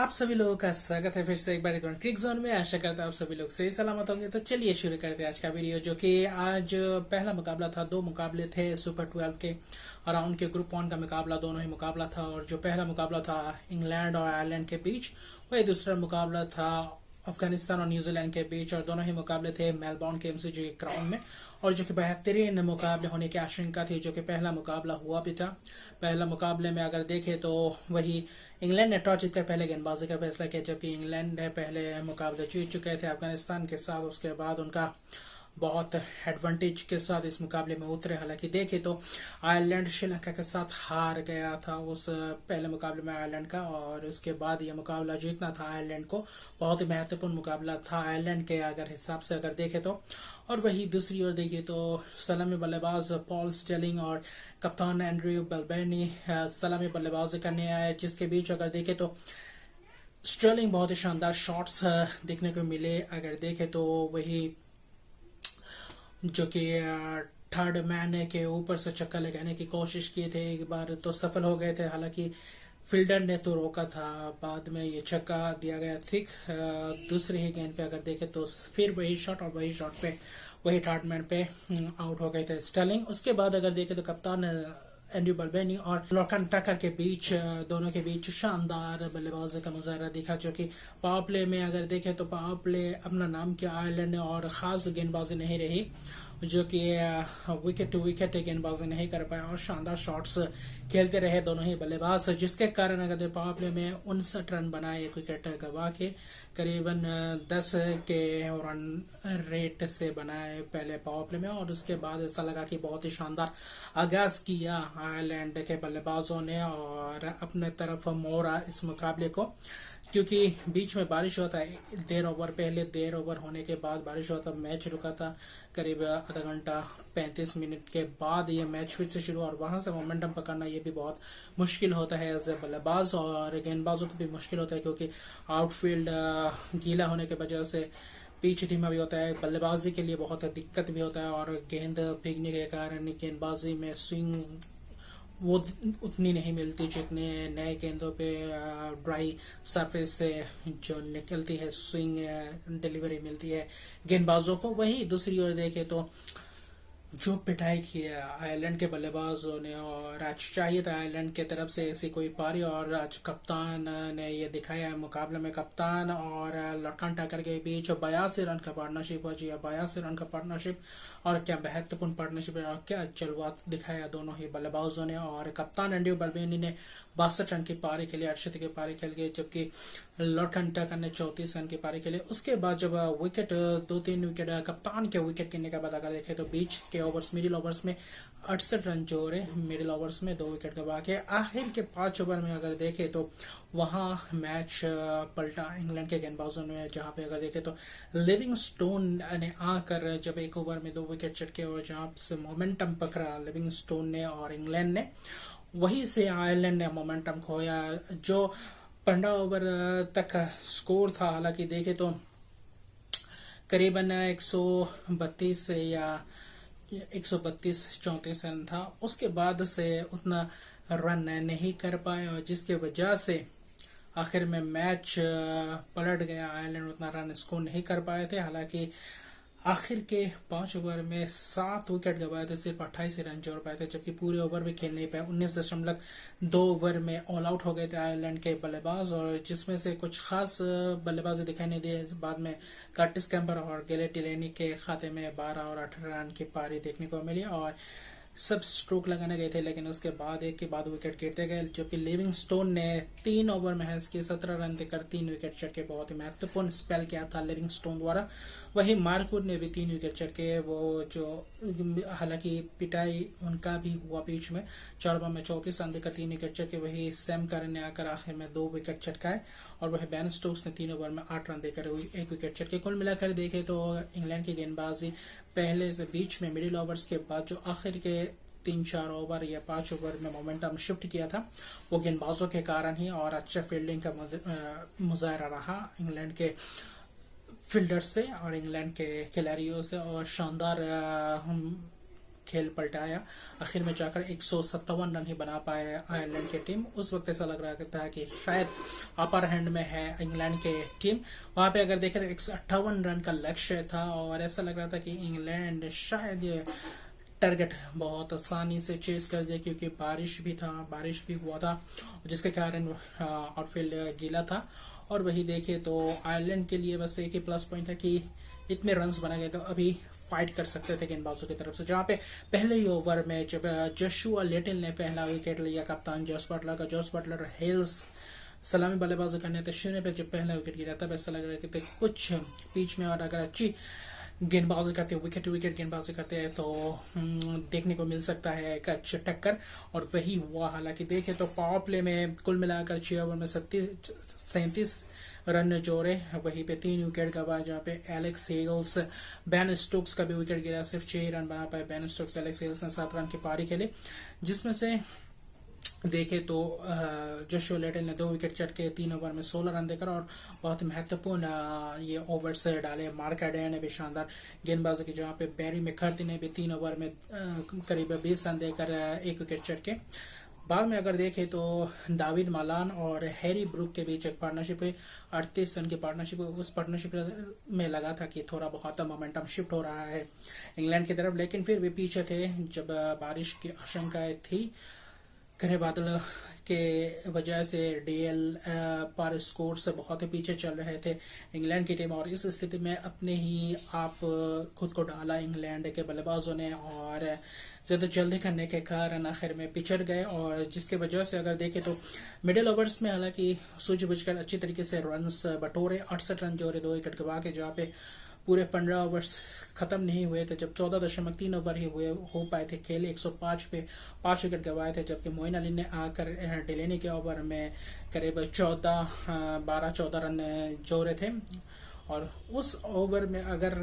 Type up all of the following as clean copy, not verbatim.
आप सभी लोगों का स्वागत है फिर से एक बार क्रिक जोन में। आशा करता हूँ आप सभी लोग सही सलामत होंगे। तो चलिए शुरू करते हैं आज का वीडियो, जो कि आज पहला मुकाबला था। दो मुकाबले थे सुपर 12 के राउंड के ग्रुप 1 का मुकाबला, दोनों ही मुकाबला था। और जो पहला मुकाबला था इंग्लैंड और आयरलैंड के बीच, वही दूसरा मुकाबला था अफगानिस्तान और न्यूजीलैंड के बीच। और दोनों ही मुकाबले थे मेलबोर्न के एमसीजी ग्राउंड में, और जो कि बेहतरीन मुकाबले होने की आशंका थी, जो कि पहला मुकाबला हुआ भी था। पहला मुकाबले में अगर देखें तो वही इंग्लैंड ने टॉस जीतकर पहले गेंदबाजी का फैसला किया, जबकि इंग्लैंड ने पहले मुकाबले जीत चुके थे अफगानिस्तान के साथ। उसके बाद उनका बहुत एडवांटेज के साथ इस मुकाबले में उतरे। हालांकि देखें तो आयरलैंड श्रीलंका के साथ हार गया था उस पहले मुकाबले में आयरलैंड का, और उसके बाद यह मुकाबला जीतना था आयरलैंड को। बहुत ही महत्वपूर्ण मुकाबला था आयरलैंड के अगर हिसाब से अगर देखें तो। और वही दूसरी ओर देखिए तो सलामी बल्लेबाज पॉल स्टेलिंग और कप्तान एंड्रयू बल्बेनी सलामी बल्लेबाजी करने आए, जिसके बीच अगर देखें तो स्टर्लिंग बहुत ही शानदार शॉट्स देखने को मिले। अगर देखें तो वही जो कि थर्ड मैन के ऊपर से चक्का लगाने की कोशिश किए थे, एक बार तो सफल हो गए थे। हालांकि फील्डर ने तो रोका था, बाद में ये छक्का दिया गया। ठीक दूसरी ही गेंद पे अगर देखें तो फिर वही शॉट, और वही शॉट पे वही थर्ड मैन पे आउट हो गए थे स्टर्लिंग। उसके बाद अगर देखें तो कप्तान एंड्रयू बल्बेनी और लॉर्कन टकर के बीच, दोनों के बीच शानदार बल्लेबाजी का मुजाहरा दिखा। जो कि पावर प्ले में अगर देखें तो पावर प्ले अपना नाम किया आयरलैंड ने, और खास गेंदबाजी नहीं रही, जो कि विकेट टू विकेट गेंदबाजी नहीं कर पाए, और शानदार शॉट्स खेलते रहे दोनों ही बल्लेबाज, जिसके कारण अगर पावर प्ले में 59 रन बनाए, एक विकेट गवा के करीबन 10 के रन रेट से बनाए पहले पावर प्ले में। और उसके बाद ऐसा लगा कि बहुत ही शानदार आगाज किया आयरलैंड के बल्लेबाजों ने और अपने तरफ मोड़ा इस मुकाबले को, क्योंकि बीच में बारिश होता है। देर ओवर होने के बाद बारिश होता, मैच रुका था करीब आधा घंटा 35 मिनट के बाद ये मैच फिर से शुरू, और वहां से मोमेंटम पकड़ना ये भी बहुत मुश्किल होता है एज ए बल्लेबाज, और गेंदबाजों को भी मुश्किल होता है, क्योंकि आउटफील्ड गीला होने की वजह से पिच धीमा भी होता है। बल्लेबाजी के लिए बहुत दिक्कत भी होता है, और गेंद भीगने के कारण गेंदबाजी में स्विंग वो उतनी नहीं मिलती जितने नए गेंदों पे ड्राई सरफेस से जो निकलती है स्विंग डिलीवरी मिलती है गेंदबाजों को। वही दूसरी ओर देखे तो जो पिटाई की है आयरलैंड के बल्लेबाजों ने, और आज चाहिए था आयरलैंड की तरफ से ऐसी कोई पारी, और आज कप्तान ने ये दिखाया है मुकाबले में। कप्तान और लॉर्कन टकर के बीच 82 रन का पार्टनरशिप हो जी, 82 रन का पार्टनरशिप, और क्या महत्वपूर्ण पार्टनरशिप है, और क्या जलवा दिखाया दोनों ही बल्लेबाजों ने। और कप्तान एंड्रयू बल्बेनी ने 62 रन की पारी खेली, 68 की पारी खेल गई, जबकि लॉर्कन टकर ने 34 रन की पारी खेली। उसके बाद जब विकेट 2-3 विकेट कप्तान के विकेट गिरने का बाद अगर देखे तो बीच के ओवर्स मिडिल ओवर्स में 68 रन जोड़े, मिडिल ओवर्स में 2 विकेट गवा के आखिर के 5 ओवर में अगर देखे तो वहां मैच पलटा इंग्लैंड के गेंदबाजों ने, जहां पे अगर देखे तो लिविंगस्टोन ने आकर जब एक ओवर में 2 विकेट चटके, और जहां से मोमेंटम पकड़ा लिविंगस्टोन ने और इंग्लैंड ने, वहीं से आयरलैंड ने मोमेंटम खोया। जो 15 ओवर तक स्कोर था, हालांकि देखे तो करीबन 132 या 132-34 रन था। उसके बाद से उतना रन नहीं कर पाए, और जिसके वजह से आखिर में मैच पलट गया। आयरलैंड उतना रन स्कोर नहीं कर पाए थे। हालांकि आखिर के 5 ओवर में 7 विकेट गवाए थे, सिर्फ 28 रन जोड़ पाए थे, जबकि पूरे ओवर भी खेल नहीं पाए। 19.2 ओवर में ऑल आउट हो गए थे आयरलैंड के बल्लेबाज, और जिसमें से कुछ खास बल्लेबाजी दिखाई नहीं दी। बाद में कर्टिस कैम्पर और गैलेट टिलेनी के खाते में 12 और 18 रन की पारी देखने को मिली, और सब स्ट्रोक लगाने गए थे, लेकिन उसके बाद एक के बाद विकेट गिरते गए। जबकि लिविंगस्टोन ने 3 ओवर में हैज के 17 रन देकर 3 विकेट चटके, बहुत ही महत्वपूर्ण स्पेल किया था लिविंगस्टोन द्वारा। वही मार्कवुड ने भी 3 विकेट चटके, वो जो हालांकि पिटाई उनका भी हुआ बीच में, 4 ओवर में 34 रन देकर 3 विकेट चटके। वही सैम करन ने आकर आखिर में 2 विकेट चटकाए, और वही बेन स्टोक्स ने 3 ओवर में 8 रन देकर 1 विकेट चटके। कुल मिलाकर देखे तो इंग्लैंड की गेंदबाजी पहले से बीच में मिडिल ओवर्स के बाद जो आखिर के 3-4 ओवर या 5 ओवर में मोमेंटम शिफ्ट किया था, वो गेंदबाजों के कारण ही, और अच्छा फील्डिंग का मुजाहरा रहा इंग्लैंड के फील्डर से और इंग्लैंड के खिलाड़ियों से, और शानदार खेल पलटाया। आखिर में जाकर 157 रन ही बना पाए आयरलैंड की टीम। उस वक्त ऐसा लग रहा था कि शायद अपर हैंड में है इंग्लैंड के टीम। वहां पे अगर देखें तो 158 रन का लक्ष्य था और ऐसा लग रहा था कि इंग्लैंड शायद ये टारगेट बहुत आसानी से चेस कर दे, क्योंकि बारिश भी हुआ था जिसके कारण आउटफील्ड गीला था। और वही देखे तो आयरलैंड के लिए बस एक ही प्लस पॉइंट है कि इतने रन्स बना गए तो अभी फाइट कर सकते थे गेंदबाजों की तरफ से। जहां पे पहले ही ओवर में जब जोशुआ लिटिल ने पहला विकेट लिया, कप्तान जॉस बटलर हेल्स सलामी बल्लेबाजी करने थे शून्य पे जब पहला विकेट गिरा तब ऐसा लग रहा था कि कुछ पिच में और अगर अच्छी गेंदबाजी करते हैं, विकेट गेंदबाजी करते हैं तो देखने को मिल सकता है एक अच्छी टक्कर। और वही हुआ। हालांकि देखें तो पावर प्ले में कुल मिलाकर 6 ओवर में 37 रन जोड़े, वहीं पे 3 विकेट गंवाए, जहाँ पे एलेक्स हेल्स बेन स्टोक्स का भी विकेट गिरा, सिर्फ 6 रन बना पाए बेन स्टोक्स। एलेक्स हेल्स ने 7 रन की पारी खेली, जिसमें से देखे तो जोशुआ लिटिल ने 2 विकेट चट के 3 ओवर में 16 रन देकर और बहुत महत्वपूर्ण ये ओवर्स डाले। मार्क एडे ने भी शानदार गेंदबाजी की, जहां पे बैरी मैकर्थी ने भी 3 ओवर में करीब 20 रन देकर 1 विकेट चट के। बाद में अगर देखे तो दाविद मालान और हैरी ब्रूक के बीच एक पार्टनरशिप हुई, 38 रन की पार्टनरशिप। उस पार्टनरशिप में लगा था कि थोड़ा बहुत मोमेंटम शिफ्ट हो रहा है इंग्लैंड की तरफ, लेकिन फिर भी पीछे थे जब बारिश की आशंकाएं थी। घने बादल के वजह से डीएल पर स्कोर से बहुत ही पीछे चल रहे थे इंग्लैंड की टीम, और इस स्थिति में अपने ही आप खुद को डाला इंग्लैंड के बल्लेबाजों ने और ज्यादा जल्दी करने के कारण आखिर में पिछड़ गए। और जिसके वजह से अगर देखें तो मिडिल ओवर्स में हालांकि सूझबूझकर अच्छी तरीके से रन्स बटोरे, 68 रन जोड़े, 2 विकेट गंवा के, जहाँ पे पूरे 15 ओवर्स खत्म नहीं हुए थे, जब 14.3 ओवर ही हो पाए थे खेले। 105 पे 5 विकेट गंवाए थे, जबकि मोइन अली ने आकर डिलेनी के ओवर में करीब 12-14 रन जोड़े थे। और उस ओवर में अगर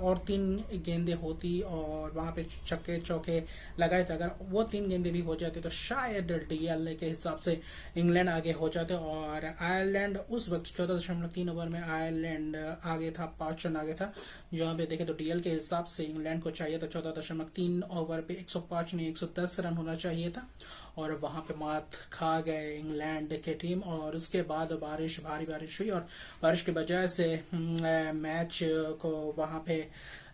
और 3 गेंदें होती और वहां पे छक्के चौके लगाए थे, अगर वो 3 गेंदें भी हो जाती तो शायद डीएल के हिसाब से इंग्लैंड आगे हो जाते। और आयरलैंड उस वक्त 14.3 ओवर में आयरलैंड आगे था, 5 रन आगे था। जहां पे देखे तो डीएल के हिसाब से इंग्लैंड को चाहिए था 14.3 ओवर पे 105 नहीं 110 रन होना चाहिए था, और वहां पे मात खा गए इंग्लैंड के टीम। और उसके बाद भारी बारिश हुई और बारिश की वजह से मैच को वहां पे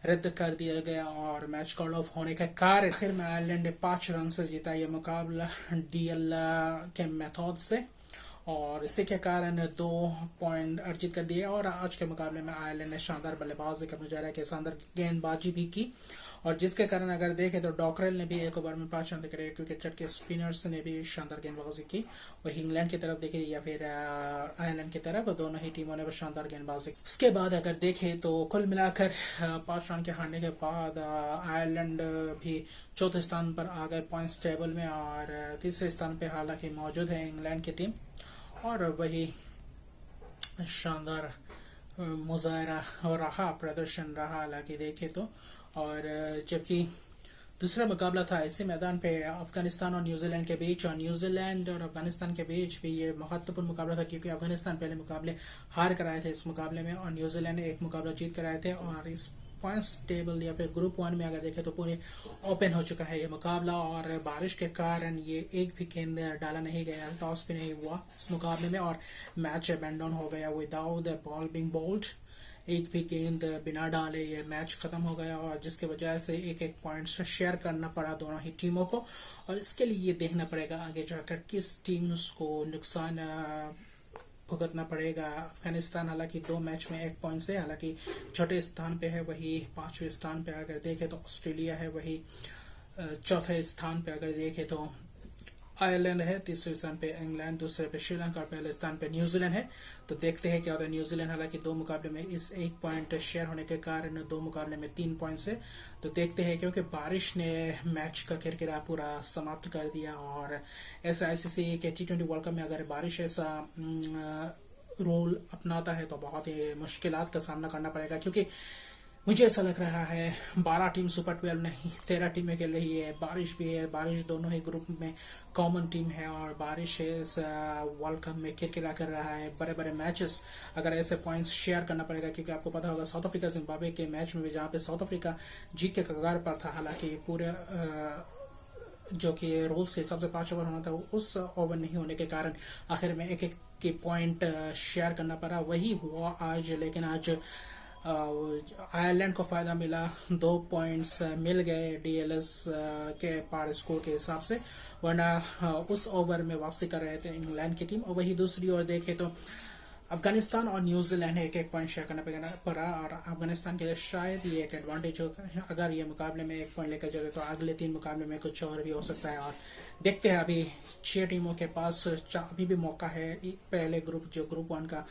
रद्द कर दिया गया और मैच कॉल ऑफ होने के कारण आखिर में आयरलैंड ने 5 रन से जीता ये मुकाबला डीएल के मेथड से, और इसी के कारण 2 पॉइंट अर्जित कर दिए। और आज के मुकाबले में आयरलैंड ने शानदार बल्लेबाजी का मुजाहरा किया, शानदार गेंदबाजी भी की, और जिसके कारण अगर देखें तो डॉकरेल ने भी 1 ओवर में 5 रन देकर 1 विकेट चटके। स्पिनर्स ने भी शानदार गेंदबाजी की, वही इंग्लैंड की तरफ देखे या फिर आयरलैंड की तरफ, दोनों ही टीमों ने शानदार गेंदबाजी। उसके बाद अगर देखें तो कुल मिलाकर 5 रन के हारने के बाद आयरलैंड भी 4थे स्थान पर आ गए पॉइंट्स टेबल में, और 3रे स्थान पर हालांकि मौजूद है इंग्लैंड की टीम। और वही शानदार मुजाहरा रहा, प्रदर्शन रहा हालांकि देखे तो। और जबकि दूसरा मुकाबला था इसी मैदान पे अफगानिस्तान और न्यूजीलैंड के बीच, और न्यूजीलैंड और अफगानिस्तान के बीच भी ये महत्वपूर्ण मुकाबला था, क्योंकि अफगानिस्तान पहले मुकाबले हार कर आए थे इस मुकाबले में, और न्यूजीलैंड ने 1 मुकाबला जीत कर आए थे। और इस पॉइंट्स टेबल या फिर ग्रुप 1 में अगर देखें तो पूरे ओपन हो चुका है ये मुकाबला, और बारिश के कारण ये एक भी गेंद डाला नहीं गया, टॉस भी नहीं हुआ इस मुकाबले में, और मैच अबैंडन हो गया without the ball being bowled. एक भी गेंद बिना डाले ये मैच खत्म हो गया, और जिसके वजह से 1-1 पॉइंट्स शेयर करना पड़ा दोनों ही टीमों को। और इसके लिए ये देखना पड़ेगा आगे जाकर किस टीम्स को नुकसान भुगतना पड़ेगा। अफगानिस्तान हालांकि 2 मैच में 1 पॉइंट से हालांकि 6ठे स्थान पे है, वही 5वें स्थान पे अगर देखें तो ऑस्ट्रेलिया है, वही 4थे स्थान पे अगर देखें तो आयरलैंड है, 3रे स्थान पे इंग्लैंड, 2रे पे श्रीलंका और 1ले स्थान पे न्यूजीलैंड है। तो देखते हैं क्या होता है। न्यूजीलैंड हालांकि 2 मुकाबले में इस 1 पॉइंट शेयर होने के कारण 2 मुकाबले में 3 पॉइंट है। तो देखते हैं, क्योंकि बारिश ने मैच का किरकिरा पूरा समाप्त कर दिया, और ऐसा आईसीसी के T20 वर्ल्ड कप में अगर बारिश ऐसा रोल अपनाता है तो बहुत ही मुश्किलात का सामना करना पड़ेगा, क्योंकि मुझे ऐसा लग रहा है 12 टीम सुपर 12 नहीं 13 टीमें खेल रही है। बारिश भी है, बारिश दोनों ही ग्रुप में कॉमन टीम है और बारिश इस वर्ल्ड कप में किरकिरा कर रहा है। बड़े बड़े मैचेस अगर ऐसे पॉइंट्स शेयर करना पड़ेगा, क्योंकि आपको पता होगा साउथ अफ्रीका जिम्बाब्वे के मैच में भी जहाँ पे साउथ अफ्रीका जीत के कगार पर था, हालांकि पूरे जो कि रूल्स के हिसाब से 5 ओवर होना था, उस ओवर नहीं होने के कारण आखिर में एक एक के पॉइंट शेयर करना पड़ा। वही हुआ आज, लेकिन आज आयरलैंड को फायदा मिला, 2 पॉइंट्स मिल गए डीएलएस के पार स्कोर के हिसाब से, वरना उस ओवर में वापसी कर रहे थे इंग्लैंड की टीम। और वही दूसरी ओर देखे तो अफगानिस्तान और न्यूजीलैंड है, एक पॉइंट शेयर करना पड़ा और अफगानिस्तान के लिए शायद ये एक एडवांटेज होगा। अगर ये मुकाबले में 1 पॉइंट लेकर चले तो अगले 3 मुकाबले में कुछ और भी हो सकता है। और देखते हैं, अभी 6 टीमों के पास अभी भी मौका है। पहले ग्रुप जो ग्रुप 1 का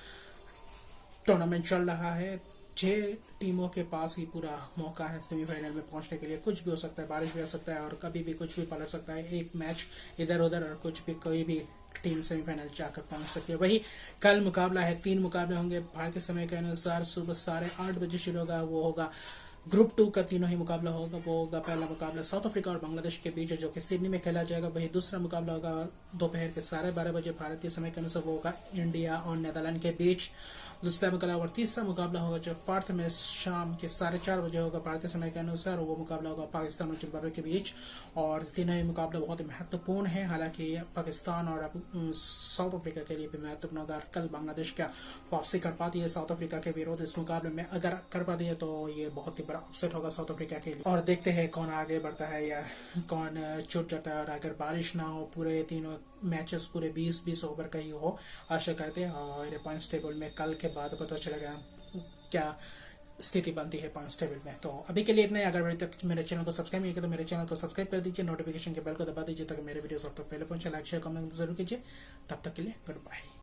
टूर्नामेंट चल रहा है, 6 टीमों के पास ही पूरा मौका है सेमीफाइनल में पहुंचने के लिए। कुछ भी हो सकता है, बारिश भी हो सकता है और कभी भी कुछ भी पलट सकता है, एक मैच इधर उधर और कुछ भी, कोई भी टीम सेमीफाइनल जाकर पहुंच सकती है। वही कल मुकाबला है, 3 मुकाबले होंगे भारतीय समय के अनुसार। सुबह 8:30 शुरू होगा, वो होगा ग्रुप 2 का तीनों ही मुकाबला होगा। वो होगा पहला मुकाबला साउथ अफ्रीका और बांग्लादेश के बीच, जो कि सिडनी में खेला जाएगा। वही दूसरा मुकाबला होगा दोपहर के 12:30 भारतीय समय के अनुसार, वो होगा इंडिया और नीदरलैंड के बीच दूसरा मुकाबला। और तीसरा मुकाबला होगा जो पर्थ में शाम के 4:30 होगा भारतीय समय के अनुसार, वो मुकाबला होगा पाकिस्तान और जिम्बाब्वे के बीच। और तीनों ही मुकाबला बहुत महत्वपूर्ण है, हालांकि पाकिस्तान और साउथ अफ्रीका के लिए भी महत्वपूर्ण होगा। कल बांग्लादेश क्या वापसी कर पाती है साउथ अफ्रीका के विरोध इस मुकाबले में, अगर कर पाती है तो ये बहुत ही बड़ा अपसेट होगा साउथ अफ्रीका के लिए। और देखते हैं कौन आगे बढ़ता है या कौन छूट जाता है। और अगर बारिश ना हो, पूरे तीनों मैचेस पूरे 20-20 ओवर का ही हो, आशा करते हैं। और पॉइंट्स टेबल में कल के बाद पता चलेगा क्या स्थिति बनती है पॉइंट्स टेबल में। तो अभी के लिए इतना ही। अगर अभी तक मेरे चैनल को सब्सक्राइब नहीं किया तो मेरे चैनल को सब्सक्राइब कर दीजिए, नोटिफिकेशन के बेल को दबा दीजिए ताकि मेरे वीडियो सब तक पहले पहुंचे। लाइक शेयर कमेंट जरूर कीजिए। तब तक के लिए गुड बाय।